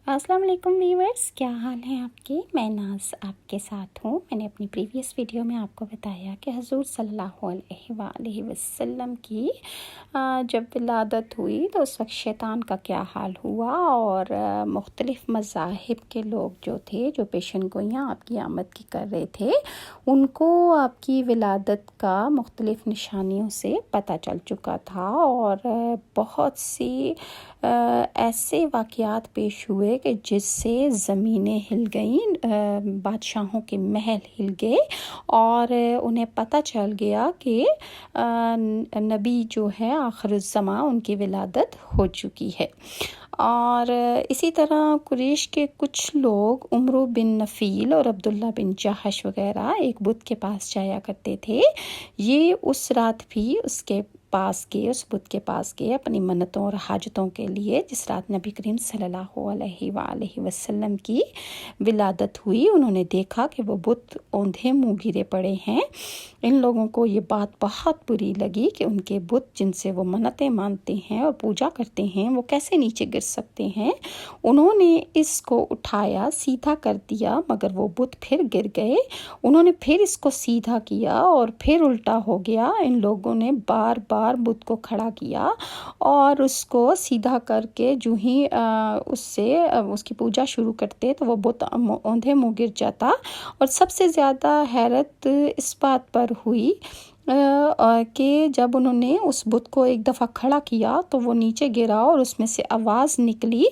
السلام علیکم ویورز، کیا حال ہیں آپ کے؟ میں ناز آپ کے ساتھ ہوں۔ میں نے اپنی پریویس ویڈیو میں آپ کو بتایا کہ حضور صلی اللہ علیہ وآلہ وسلم کی جب ولادت ہوئی تو اس وقت شیطان کا کیا حال ہوا، اور مختلف مذاہب کے لوگ جو تھے، جو پیشن گوئیاں آپ کی آمد کی کر رہے تھے، ان کو آپ کی ولادت کا مختلف نشانیوں سے پتہ چل چکا تھا، اور بہت سی ایسے واقعات پیش ہوئے کہ جس سے زمینیں ہل گئیں، بادشاہوں کے محل ہل گئے، اور انہیں پتہ چل گیا کہ نبی جو ہے آخر الزماں ان کی ولادت ہو چکی ہے۔ اور اسی طرح قریش کے کچھ لوگ عمرو بن نفیل اور عبداللہ بن جہش وغیرہ ایک بت کے پاس جایا کرتے تھے۔ یہ اس رات بھی اس بت کے پاس گئے اپنی منتوں اور حاجتوں کے لیے، جس رات نبی کریم صلی اللہ علیہ وآلہ وسلم کی ولادت ہوئی۔ انہوں نے دیکھا کہ وہ بت اوندھے منہ گرے پڑے ہیں۔ ان لوگوں کو یہ بات بہت بری لگی کہ ان کے بت جن سے وہ منتیں مانتے ہیں اور پوجا کرتے ہیں وہ کیسے نیچے گر سکتے ہیں۔ انہوں نے اس کو اٹھایا، سیدھا کر دیا، مگر وہ بت پھر گر گئے۔ انہوں نے پھر اس کو سیدھا کیا اور پھر الٹا ہو گیا۔ ان لوگوں نے بار بار بت کو کھڑا کیا اور اس کو سیدھا کر کے جو ہی اس کی پوجا شروع کرتے تو وہ بت اوندھے منہ گر جاتا۔ اور سب سے زیادہ حیرت اس بات پر ہوئی کہ جب انہوں نے اس بت کو ایک دفعہ کھڑا کیا تو وہ نیچے گرا اور اس میں سے آواز نکلی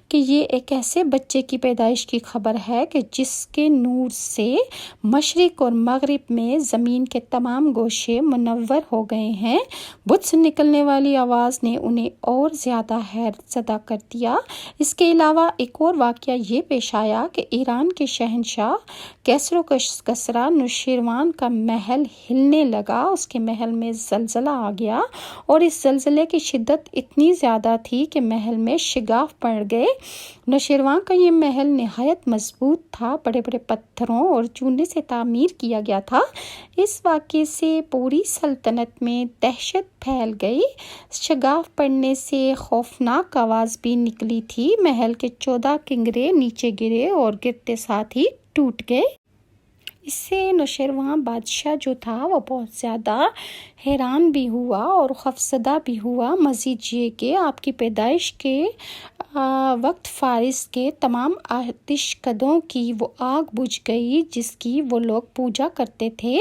کہ یہ ایک ایسے بچے کی پیدائش کی خبر ہے کہ جس کے نور سے مشرق اور مغرب میں زمین کے تمام گوشے منور ہو گئے ہیں۔ بت سے نکلنے والی آواز نے انہیں اور زیادہ حیرت زدہ کر دیا۔ اس کے علاوہ ایک اور واقعہ یہ پیش آیا کہ ایران کے شہنشاہ کیسر و کسریٰ نوشیروان کا محل ہلنے لگا۔ اس کے محل میں زلزلہ آ گیا اور اس زلزلے کی شدت اتنی زیادہ تھی کہ محل میں شگاف پڑ گئے۔ نوشیروان کا یہ محل نہایت مضبوط تھا، بڑے بڑے پتھروں اور چونے سے تعمیر کیا گیا تھا۔ اس واقعے سے پوری سلطنت میں دہشت پھیل گئی۔ شگاف پڑنے سے خوفناک آواز بھی نکلی تھی۔ محل کے 14 کنگرے نیچے گرے اور گرتے ساتھ ہی ٹوٹ گئے۔ اس سے نوشیروان بادشاہ جو تھا وہ بہت زیادہ حیران بھی ہوا اور خوفزدہ بھی ہوا۔ مزید یہ کہ آپ کی پیدائش کے وقت فارس کے تمام آتش کدوں کی وہ آگ بجھ گئی جس کی وہ لوگ پوجا کرتے تھے،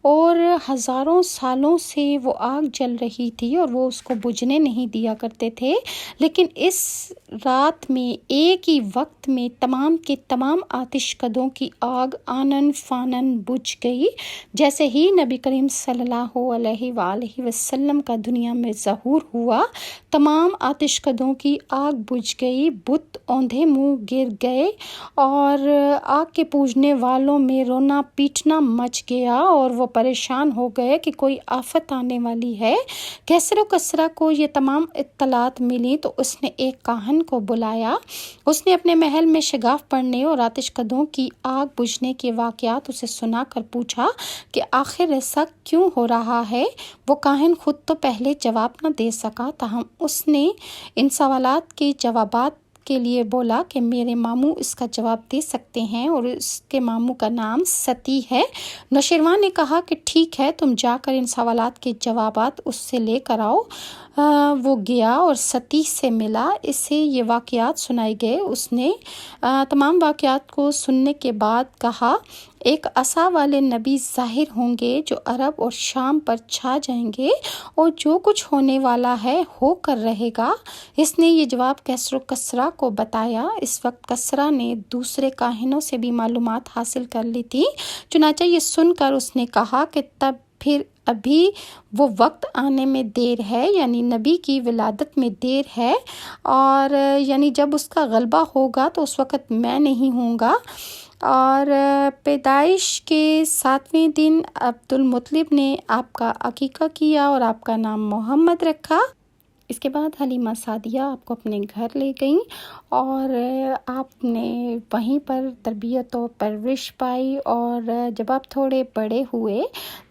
اور ہزاروں سالوں سے وہ آگ جل رہی تھی اور وہ اس کو بجھنے نہیں دیا کرتے تھے۔ لیکن اس رات میں ایک ہی وقت میں تمام کے تمام آتش کدوں کی آگ آنن فانن بجھ گئی۔ جیسے ہی نبی کریم صلی اللہ علیہ وآلہ وسلم کا دنیا میں ظہور ہوا، تمام آتش کدوں کی آگ بجھ گئی، بت اوندھے منہ گر گئے، اور آگ کے پوجنے والوں میں رونا پیٹنا مچ گیا، اور وہ پریشان ہو گئے کہ کوئی آفت آنے والی ہے۔ کیسر و کسریٰ کو یہ تمام اطلاعات ملی تو اس نے ایک کاہن کو بلایا۔ اس نے اپنے محل میں شگاف پڑنے اور آتش کدوں کی آگ بجھنے کے واقعات اسے سنا کر پوچھا کہ آخر ایسا کیوں ہو رہا ہے۔ وہ کاہن خود تو پہلے جواب نہ دے سکا، تاہم اس نے ان سوالات کے جوابات کے لیے بولا کہ میرے ماموں اس کا جواب دے سکتے ہیں، اور اس کے ماموں کا نام ستی ہے۔ نوشیروان نے کہا کہ ٹھیک ہے، تم جا کر ان سوالات کے جوابات اس سے لے کر آؤ۔ وہ گیا اور ستی سے ملا، اسے یہ واقعات سنائے گئے۔ اس نے تمام واقعات کو سننے کے بعد کہا، ایک عصا والے نبی ظاہر ہوں گے جو عرب اور شام پر چھا جائیں گے، اور جو کچھ ہونے والا ہے ہو کر رہے گا۔ اس نے یہ جواب کیسر و کسریٰ کو بتایا۔ اس وقت کسریٰ نے دوسرے کاہنوں سے بھی معلومات حاصل کر لی تھی، چنانچہ یہ سن کر اس نے کہا کہ تب پھر ابھی وہ وقت آنے میں دیر ہے، یعنی نبی کی ولادت میں دیر ہے، اور یعنی جب اس کا غلبہ ہوگا تو اس وقت میں نہیں ہوں گا۔ اور پیدائش کے 7ویں دن عبدالمطلب نے آپ کا عقیقہ کیا اور آپ کا نام محمد رکھا۔ اس کے بعد حلیمہ سعدیہ آپ کو اپنے گھر لے گئیں، اور آپ نے وہیں پر تربیت و پرورش پائی، اور جب آپ تھوڑے بڑے ہوئے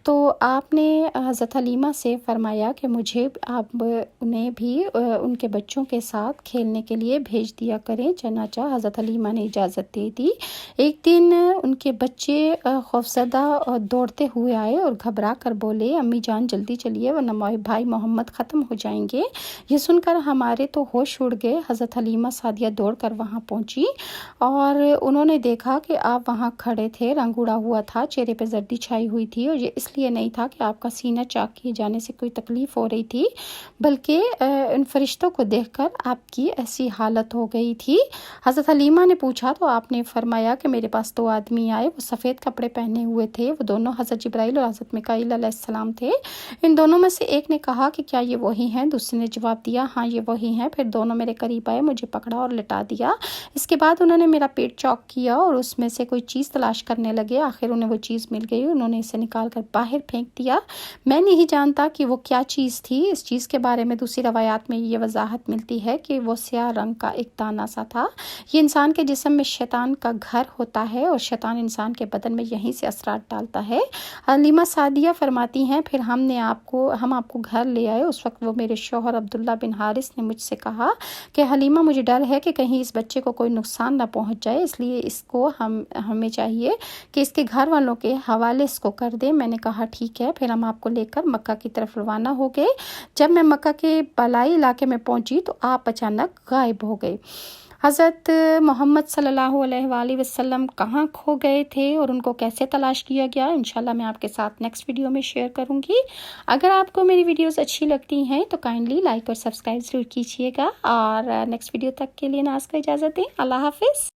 تو آپ نے حضرت حلیمہ سے فرمایا کہ مجھے آپ انہیں بھی ان کے بچوں کے ساتھ کھیلنے کے لیے بھیج دیا کریں۔ چنانچہ حضرت حلیمہ نے اجازت دے دی۔ ایک دن ان کے بچے خوفزدہ دوڑتے ہوئے آئے اور گھبرا کر بولے، امی جان جلدی چلیے ورنہ بھائی محمد ختم ہو جائیں گے۔ یہ سن کر ہمارے تو ہوش اڑ گئے۔ حضرت حلیمہ سعدیہ دوڑ کر وہاں پہنچی اور انہوں نے دیکھا کہ آپ وہاں کھڑے تھے، رنگ اڑا ہوا تھا، چہرے پہ زردی چھائی ہوئی تھی، اور یہ اس لیے نہیں تھا کہ آپ کا سینہ چاک کیے جانے سے کوئی تکلیف ہو رہی تھی، بلکہ ان فرشتوں کو دیکھ کر آپ کی ایسی حالت ہو گئی تھی۔ حضرت حلیمہ نے پوچھا تو آپ نے فرمایا کہ میرے پاس 2 آدمی آئے، وہ سفید کپڑے پہنے ہوئے تھے، وہ دونوں حضرت جبرائیل اور حضرت میکائیل علیہ السلام تھے۔ ان دونوں میں سے ایک نے کہا کہ کیا یہ وہی ہیں؟ دوسرے نے جواب دیا ہاں یہ وہی ہیں۔ پھر دونوں میرے قریب آئے، مجھے پکڑا اور لٹا دیا۔ اس کے بعد انہوں نے میرا پیٹ چاک کیا اور اس میں سے کوئی چیز تلاش کرنے لگے۔ آخر انہیں وہ چیز مل گئی، انہوں نے اسے نکال کر باہر پھینک دیا۔ میں نہیں جانتا کہ وہ کیا چیز تھی۔ اس چیز کے بارے میں دوسری روایات میں یہ وضاحت ملتی ہے کہ وہ سیاہ رنگ کا ایک دانہ سا تھا۔ یہ انسان کے جسم میں شیطان کا گھر ہوتا ہے اور شیطان انسان کے بدن میں یہیں سے اثرات ڈالتا ہے۔ حلیمہ سعدیہ فرماتی ہیں پھر ہم آپ کو گھر لے آئے۔ اس وقت وہ میرے شوہر عبداللہ بن حارث نے مجھ سے کہا کہ حلیمہ مجھے ڈر ہے کہ کہیں اس بچے کو کوئی نقصان نہ پہنچ جائے، اس لیے اس کو ہمیں چاہیے کہ اس کے گھر والوں کے حوالے اس کو کر دیں۔ میں نے کہا ٹھیک ہے۔ پھر ہم آپ کو لے کر مکہ کی طرف روانہ ہو گئے۔ جب میں مکہ کے بالائی علاقے میں پہنچی تو آپ اچانک غائب ہو گئے۔ حضرت محمد صلی اللہ علیہ وآلہ وسلم کہاں کھو گئے تھے اور ان کو کیسے تلاش کیا گیا، انشاءاللہ میں آپ کے ساتھ نیکسٹ ویڈیو میں شیئر کروں گی۔ اگر آپ کو میری ویڈیوز اچھی لگتی ہیں تو کائنڈلی لائک اور سبسکرائب ضرور کیجیے گا، اور نیکسٹ ویڈیو تک کے لیے ناز کو اجازت دیں۔ اللہ حافظ۔